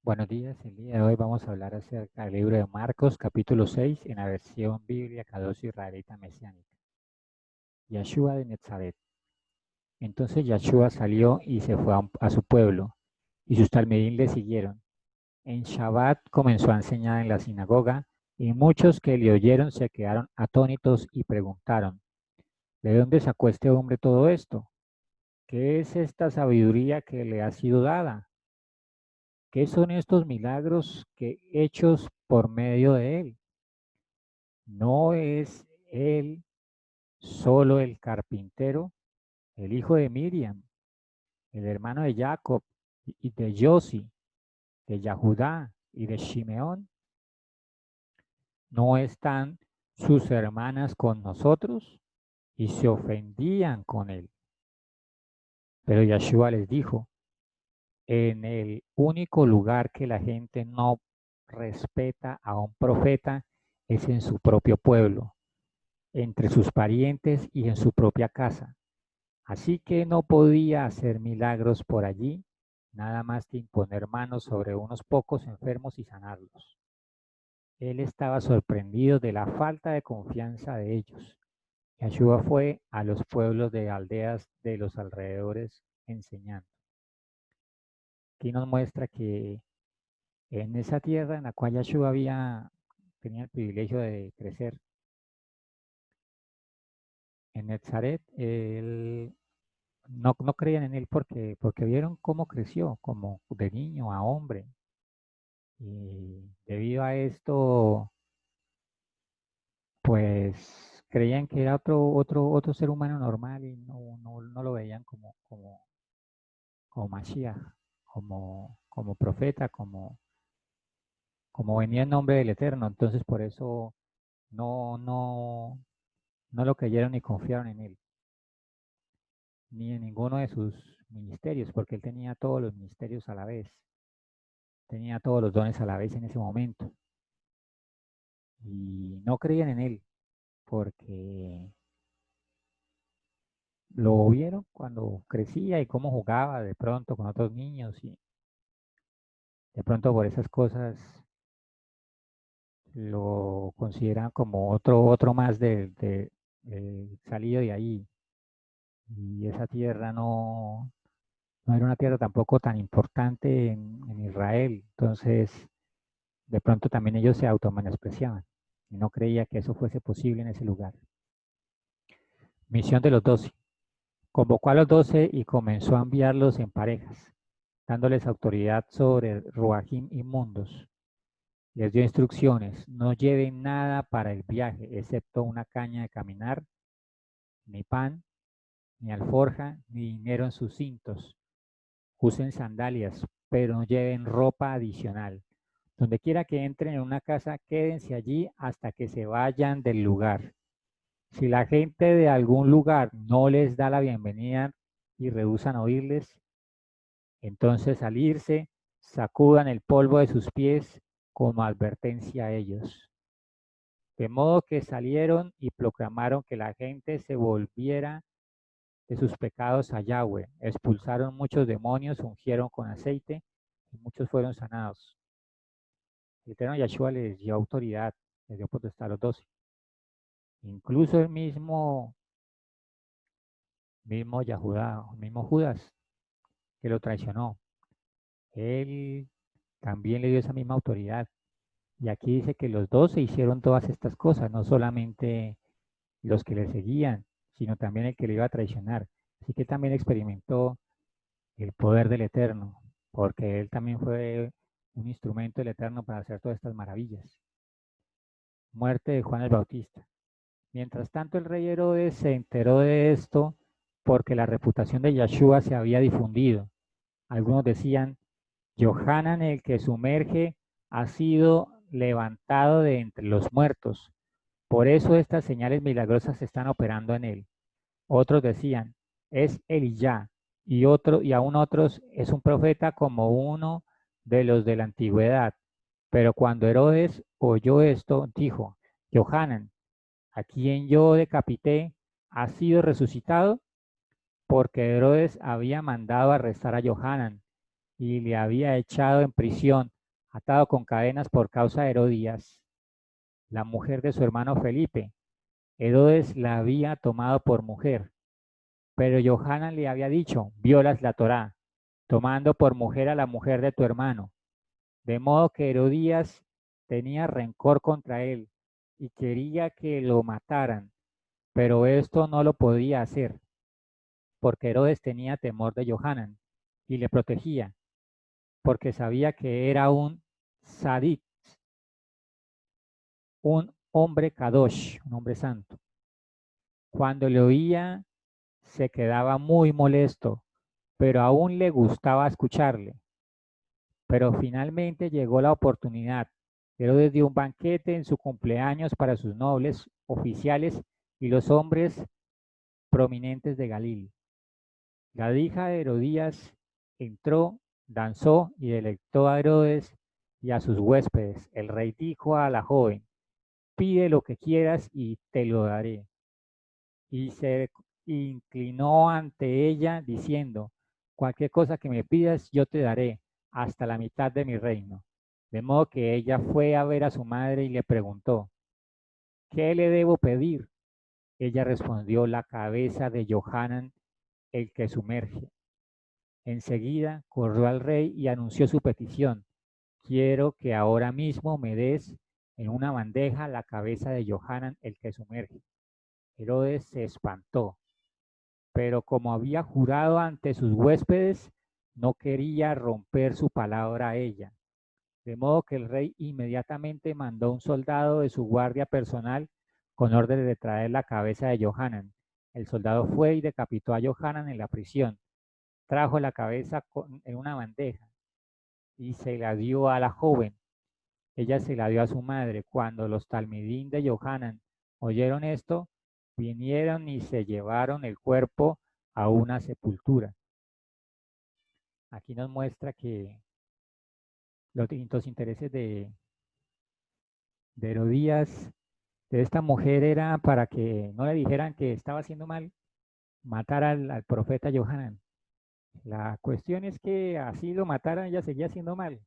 Buenos días, el día de hoy vamos a hablar acerca del libro de Marcos, capítulo 6, en la versión Biblia Cadocio Israelita Mesiánica. Yeshua de Nazaret. Entonces Yeshua salió y se fue a su pueblo, y sus talmidín le siguieron. En Shabbat comenzó a enseñar en la sinagoga, y muchos que le oyeron se quedaron atónitos y preguntaron, ¿de dónde sacó este hombre todo esto? ¿Qué es esta sabiduría que le ha sido dada? ¿Qué son estos milagros que hechos por medio de él? ¿No es él solo el carpintero, el hijo de Miriam, el hermano de Jacob y de Josi, de Yahudá y de Shimeón? ¿No están sus hermanas con nosotros? Y se ofendían con él. Pero Yeshua les dijo, en el único lugar que la gente no respeta a un profeta es en su propio pueblo, entre sus parientes y en su propia casa. Así que no podía hacer milagros por allí, nada más que imponer manos sobre unos pocos enfermos y sanarlos. Él estaba sorprendido de la falta de confianza de ellos. Yeshua fue a los pueblos de aldeas de los alrededores enseñando. Aquí nos muestra que en esa tierra en la cual Yeshua tenía el privilegio de crecer, en Nazaret, él no creían en él porque vieron cómo creció, como de niño a hombre. Y debido a esto, pues creían que era otro ser humano normal y no lo veían como Mashiach, como profeta, como venía en nombre del Eterno. Entonces por eso no, no, no lo creyeron ni confiaron en él, ni en ninguno de sus ministerios, porque él tenía todos los ministerios a la vez, tenía todos los dones a la vez en ese momento. Y no creían en él porque lo vieron cuando crecía y cómo jugaba de pronto con otros niños y de pronto por esas cosas lo consideran como otro más salido de ahí. Y esa tierra no era una tierra tampoco tan importante en Israel. Entonces, de pronto también ellos se automenospreciaban y no creía que eso fuese posible en ese lugar. Misión de los 12. Convocó a los 12 y comenzó a enviarlos en parejas, dándoles autoridad sobre ruajim inmundos. Les dio instrucciones, no lleven nada para el viaje, excepto una caña de caminar, ni pan, ni alforja, ni dinero en sus cintos. Usen sandalias, pero no lleven ropa adicional. Donde quiera que entren en una casa, quédense allí hasta que se vayan del lugar. Si la gente de algún lugar no les da la bienvenida y rehúsan oírles, entonces al irse, sacudan el polvo de sus pies como advertencia a ellos. De modo que salieron y proclamaron que la gente se volviera de sus pecados a Yahweh. Expulsaron muchos demonios, ungieron con aceite y muchos fueron sanados. El eterno Yahshua les dio autoridad, les dio potestad a los 12. Incluso el mismo Yahudá, el mismo Judas que lo traicionó, él también le dio esa misma autoridad. Y aquí dice que los 12 hicieron todas estas cosas, no solamente los que le seguían, sino también el que le iba a traicionar. Así que también experimentó el poder del Eterno, porque él también fue un instrumento del Eterno para hacer todas estas maravillas. Muerte de Juan el Bautista. Mientras tanto, el rey Herodes se enteró de esto porque la reputación de Yeshua se había difundido. Algunos decían, Johanan el que sumerge ha sido levantado de entre los muertos. Por eso estas señales milagrosas se están operando en él. Otros decían, es Eliyá, y aún otros, es un profeta como uno de los de la antigüedad. Pero cuando Herodes oyó esto, dijo, Johanan, a quien yo decapité, ha sido resucitado, porque Herodes había mandado arrestar a Johanan y le había echado en prisión atado con cadenas por causa de Herodías, la mujer de su hermano Felipe. Herodes la había tomado por mujer, pero Johanan le había dicho, violas la Torá, tomando por mujer a la mujer de tu hermano. De modo que Herodías tenía rencor contra él y quería que lo mataran, pero esto no lo podía hacer, porque Herodes tenía temor de Johanan y le protegía, porque sabía que era un sadit, un hombre kadosh, un hombre santo. Cuando le oía, se quedaba muy molesto, pero aún le gustaba escucharle. Pero finalmente llegó la oportunidad. Herodes dio un banquete en su cumpleaños para sus nobles, oficiales y los hombres prominentes de Galilea. La hija de Herodías entró, danzó y deleitó a Herodes y a sus huéspedes. El rey dijo a la joven, pide lo que quieras y te lo daré. Y se inclinó ante ella diciendo, cualquier cosa que me pidas yo te daré, hasta la mitad de mi reino. De modo que ella fue a ver a su madre y le preguntó, ¿qué le debo pedir? Ella respondió, la cabeza de Johanan, el que sumerge. Enseguida corrió al rey y anunció su petición. Quiero que ahora mismo me des en una bandeja la cabeza de Johanan, el que sumerge. Herodes se espantó, pero como había jurado ante sus huéspedes, no quería romper su palabra a ella. De modo que el rey inmediatamente mandó un soldado de su guardia personal con orden de traer la cabeza de Johanan. El soldado fue y decapitó a Johanan en la prisión. Trajo la cabeza en una bandeja y se la dio a la joven. Ella se la dio a su madre. Cuando los talmidín de Johanan oyeron esto, vinieron y se llevaron el cuerpo a una sepultura. Aquí nos muestra que los distintos intereses de Herodías, de esta mujer, era para que no le dijeran que estaba haciendo mal, matar al profeta Johanan. La cuestión es que así lo mataran, ella seguía haciendo mal,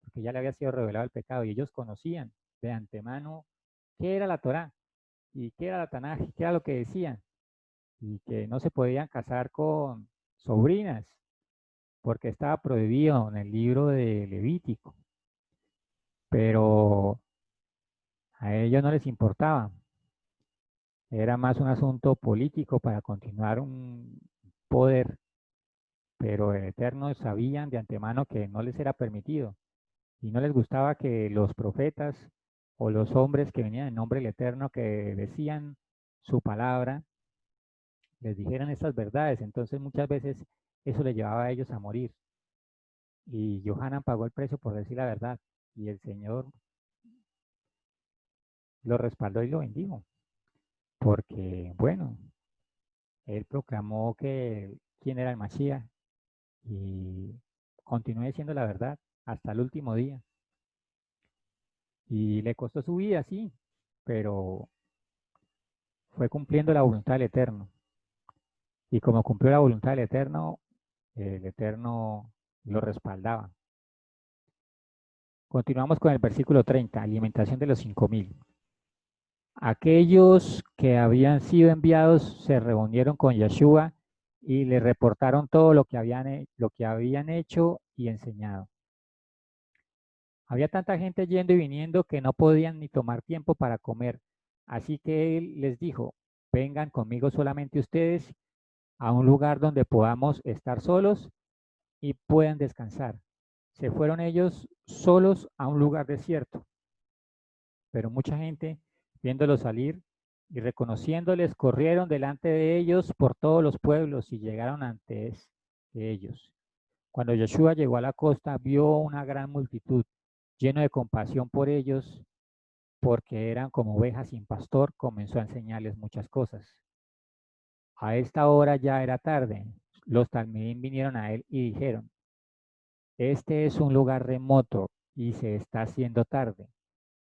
porque ya le había sido revelado el pecado y ellos conocían de antemano qué era la Torá y qué era la Tanaj y qué era lo que decían, y que no se podían casar con sobrinas, porque estaba prohibido en el libro de Levítico, pero a ellos no les importaba, era más un asunto político para continuar un poder, pero el Eterno sabían de antemano que no les era permitido y no les gustaba que los profetas o los hombres que venían en nombre del Eterno que decían su palabra les dijeran estas verdades. Entonces muchas veces eso les llevaba a ellos a morir. Y Johanan pagó el precio por decir la verdad. Y el Señor lo respaldó y lo bendijo. Porque, bueno, él proclamó que quién era el Mashiach y continuó diciendo la verdad hasta el último día. Y le costó su vida, sí, pero fue cumpliendo la voluntad del Eterno. Y como cumplió la voluntad del Eterno, el Eterno lo respaldaba. Continuamos con el versículo 30, alimentación de los 5.000. Aquellos que habían sido enviados se reunieron con Yeshua y le reportaron todo lo que habían hecho y enseñado. Había tanta gente yendo y viniendo que no podían ni tomar tiempo para comer. Así que él les dijo, vengan conmigo solamente ustedes a un lugar donde podamos estar solos y puedan descansar. Se fueron ellos solos a un lugar desierto, pero mucha gente, viéndolos salir y reconociéndoles, corrieron delante de ellos por todos los pueblos y llegaron antes de ellos. Cuando Yeshua llegó a la costa, vio una gran multitud, lleno de compasión por ellos, porque eran como ovejas sin pastor, comenzó a enseñarles muchas cosas. A esta hora ya era tarde. Los talmidín vinieron a él y dijeron, este es un lugar remoto y se está haciendo tarde.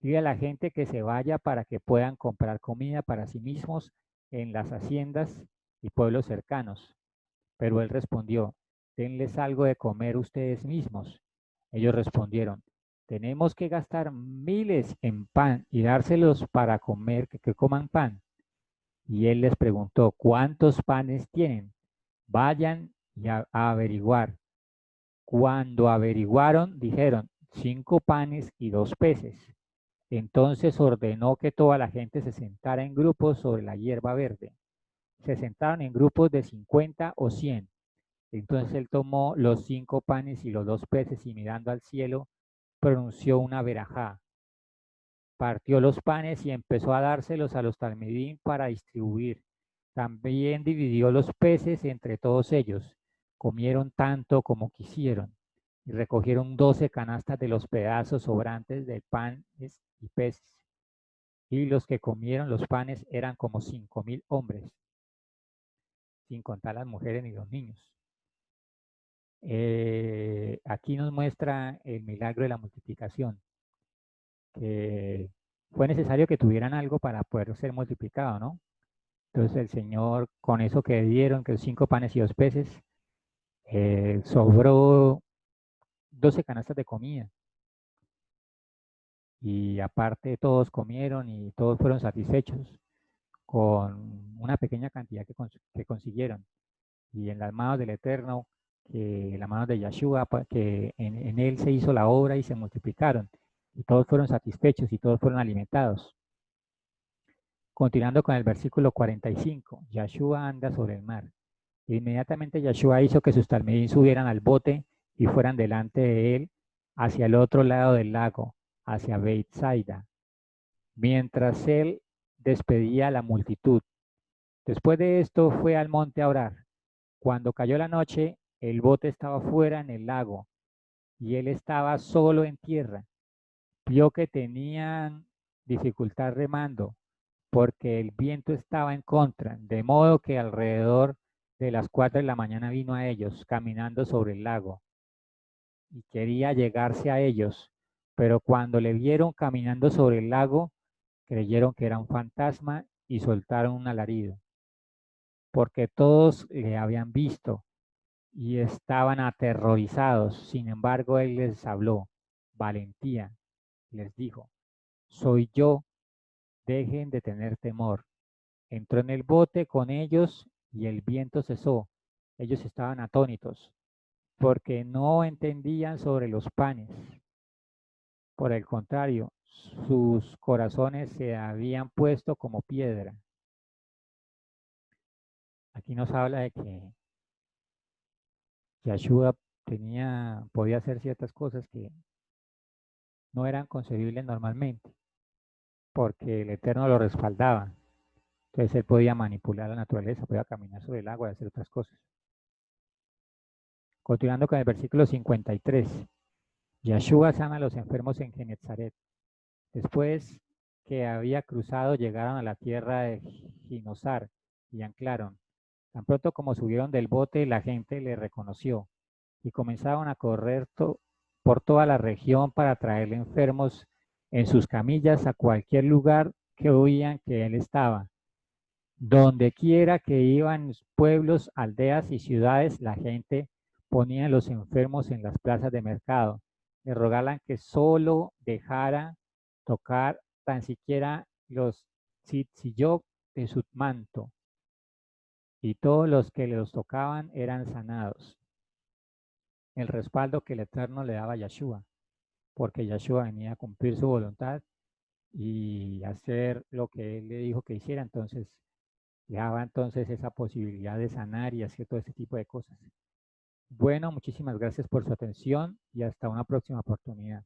Dile a la gente que se vaya para que puedan comprar comida para sí mismos en las haciendas y pueblos cercanos. Pero él respondió, denles algo de comer ustedes mismos. Ellos respondieron, tenemos que gastar miles en pan y dárselos para comer, que coman pan. Y él les preguntó, ¿cuántos panes tienen? Vayan y a averiguar. Cuando averiguaron, dijeron, 5 panes y 2 peces. Entonces ordenó que toda la gente se sentara en grupos sobre la hierba verde. Se sentaron en grupos de 50 o 100. Entonces él tomó los 5 panes y los 2 peces y mirando al cielo, pronunció una verajá. Partió los panes y empezó a dárselos a los talmidín para distribuir. También dividió los peces entre todos ellos. Comieron tanto como quisieron y recogieron 12 canastas de los pedazos sobrantes de panes y peces. Y los que comieron los panes eran como 5.000 hombres, sin contar las mujeres ni los niños. Aquí nos muestra el milagro de la multiplicación, que fue necesario que tuvieran algo para poder ser multiplicado, ¿no? Entonces el Señor, con eso que dieron, que 5 panes y 2 peces, sobró 12 canastas de comida. Y aparte todos comieron y todos fueron satisfechos con una pequeña cantidad que consiguieron. Y en las manos del Eterno, que en las manos de Yahshua, que en él se hizo la obra y se multiplicaron. Y todos fueron satisfechos y todos fueron alimentados. Continuando con el versículo 45, Yahshua anda sobre el mar. Inmediatamente Yahshua hizo que sus talmidín subieran al bote y fueran delante de él hacia el otro lado del lago, hacia Beit Saida, mientras él despedía a la multitud. Después de esto fue al monte a orar. Cuando cayó la noche, el bote estaba fuera en el lago y él estaba solo en tierra. Vio que tenían dificultad remando porque el viento estaba en contra, de modo que alrededor de las 4 de la mañana vino a ellos caminando sobre el lago y quería llegarse a ellos, pero cuando le vieron caminando sobre el lago, creyeron que era un fantasma y soltaron un alarido, porque todos le habían visto y estaban aterrorizados. Sin embargo, él les habló, valentía, les dijo, soy yo, dejen de tener temor. Entró en el bote con ellos y el viento cesó. Ellos estaban atónitos porque no entendían sobre los panes. Por el contrario, sus corazones se habían puesto como piedra. Aquí nos habla de que Yahshua podía hacer ciertas cosas que no eran concebibles normalmente, porque el Eterno lo respaldaba. Entonces él podía manipular la naturaleza, podía caminar sobre el agua y hacer otras cosas. Continuando con el versículo 53. Yahshua sana a los enfermos en Genetzaret. Después que había cruzado, llegaron a la tierra de Ginosar y anclaron. Tan pronto como subieron del bote, la gente le reconoció y comenzaron a correr por toda la región para traerle enfermos en sus camillas a cualquier lugar que oían que él estaba. Donde quiera que iban pueblos, aldeas y ciudades, la gente ponía a los enfermos en las plazas de mercado. Le rogaban que solo dejara tocar tan siquiera los tzitziyot de su manto, y todos los que los tocaban eran sanados. El respaldo que el Eterno le daba a Yahshua, porque Yahshua venía a cumplir su voluntad y hacer lo que él le dijo que hiciera. Entonces le daba entonces esa posibilidad de sanar y hacer todo ese tipo de cosas. Bueno, muchísimas gracias por su atención y hasta una próxima oportunidad.